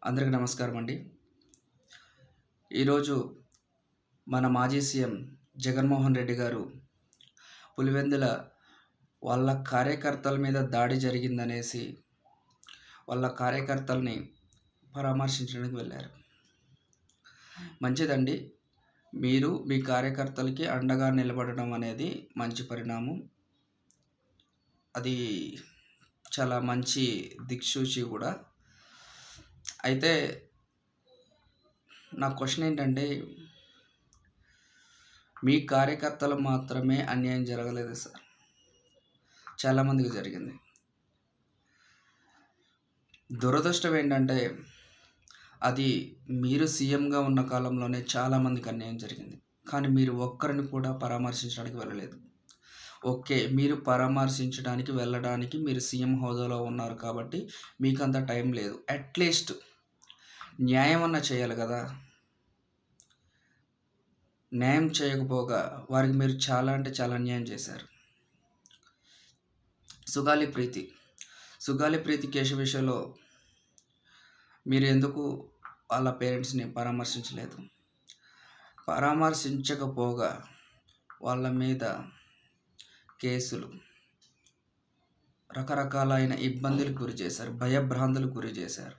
అందరికీ నమస్కారం అండి. ఈరోజు మన మాజీ సీఎం జగన్మోహన్ రెడ్డి గారు పులివెందుల వాళ్ళ కార్యకర్తల మీద దాడి జరిగిందనేసి వాళ్ళ కార్యకర్తల్ని పరామర్శించడానికి వెళ్ళారు. మంచిదండి. మీరు మీ కార్యకర్తలకి అండగా నిలబడడం అనేది మంచి పరిణామం. అది చాలా మంచి దిక్సూచి కూడా. అయితే నా క్వశ్చన్ ఏంటంటే, మీ కార్యకర్తలు మాత్రమే అన్యాయం జరగలేదు సార్, చాలామందికి జరిగింది. దురదృష్టం ఏంటంటే, అది మీరు సీఎంగా ఉన్న కాలంలోనే చాలామందికి అన్యాయం జరిగింది. కానీ మీరు ఒక్కరిని కూడా పరామర్శించడానికి వెళ్ళలేదు. ఓకే, మీరు పరామర్శించడానికి వెళ్ళడానికి మీరు సీఎం హోదాలో ఉన్నారు కాబట్టి మీకు అంత టైం లేదు. అట్లీస్ట్ న్యాయం అన్నా చేయాలి కదా. న్యాయం చేయకపోగా వారికి మీరు చాలా అంటే చాలా అన్యాయం చేశారు. సుగాలి ప్రీతి కేసు విషయంలో మీరు ఎందుకు వాళ్ళ పేరెంట్స్ని పరామర్శించలేదు? పరామర్శించకపోగా వాళ్ళ మీద కేసులు, రకరకాలైన ఇబ్బందులకు గురి చేశారు, భయభ్రాంతులకు గురి చేశారు.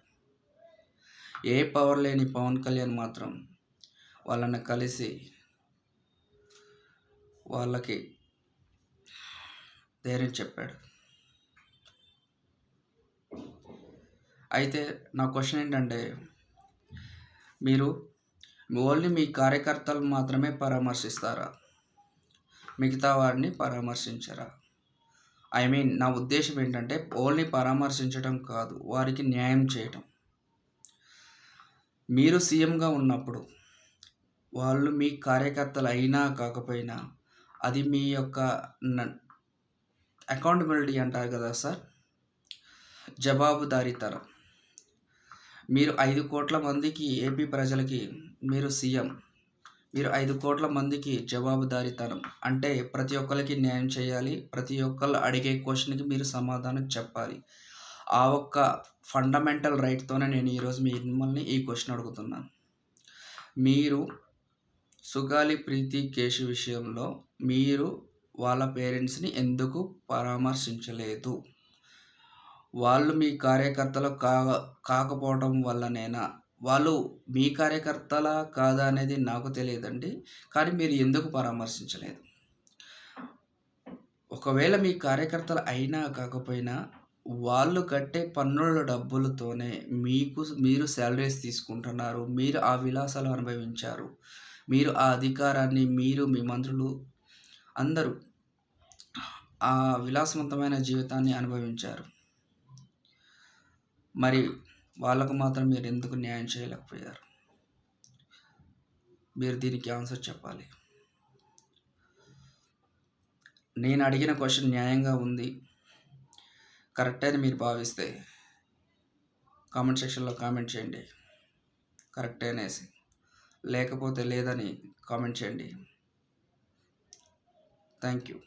ఏ పవర్ లేని పవన్ కళ్యాణ్ మాత్రం వాళ్ళని కలిసి వాళ్ళకి ధైర్యం చెప్పాడు. అయితే నా క్వశ్చన్ ఏంటంటే, మీరు ఓన్లీ మీ కార్యకర్తలు మాత్రమే పరామర్శిస్తారా? మిగతా వారిని పరామర్శించరా? నా ఉద్దేశం ఏంటంటే, ఓన్లీ పరామర్శించడం కాదు, వారికి న్యాయం చేయటం. మీరు సీఎంగా ఉన్నప్పుడు వాళ్ళు మీ కార్యకర్తలు అయినా కాకపోయినా అది మీ యొక్క అకౌంటబిలిటీ అంటారు కదా సార్, జవాబుదారీతనం. మీరు 5 కోట్ల మందికి, ఏపీ ప్రజలకి మీరు సీఎం, మీరు 5 కోట్ల మందికి జవాబుదారీతనం అంటే ప్రతి ఒక్కరికి న్యాయం చేయాలి, ప్రతి ఒక్కళ్ళు అడిగే క్వశ్చన్కి మీరు సమాధానం చెప్పాలి. ఆ ఒక్క ఫండమెంటల్ రైట్తోనే నేను ఈరోజు మిమ్మల్ని ఈ క్వశ్చన్ అడుగుతున్నాను. మీరు సుగాలి ప్రీతి కేసు విషయంలో మీరు వాళ్ళ పేరెంట్స్ని ఎందుకు పరామర్శించలేదు? వాళ్ళు మీ కార్యకర్తలు కాకపోవడం వల్లనేనా? వాళ్ళు మీ కార్యకర్తలా కాదా అనేది నాకు తెలియదండి, కానీ మీరు ఎందుకు పరామర్శించలేదు? ఒకవేళ మీ కార్యకర్తలు అయినా కాకపోయినా వాళ్ళు కట్టే పన్నుల డబ్బులతోనే మీరు శాలరీస్ తీసుకుంటున్నారు, మీరు ఆ విలాసాలు అనుభవించారు, మీరు ఆ అధికారాన్ని, మీరు మీ మంత్రులు అందరూ ఆ విలాసవంతమైన జీవితాన్ని అనుభవించారు. మరి వాళ్ళకు మాత్రం మీరు ఎందుకు న్యాయం చేయలేకపోయారు? మీరు దీనికి ఆన్సర్ చెప్పాలి. నేను అడిగిన క్వశ్చన్ న్యాయంగా ఉంది, కరెక్ట్ అని మీరు భావిస్తే కామెంట్ సెక్షన్లో కామెంట్ చేయండి కరెక్ట్ అనేసి, లేకపోతే లేదని కామెంట్ చేయండి. Thank you.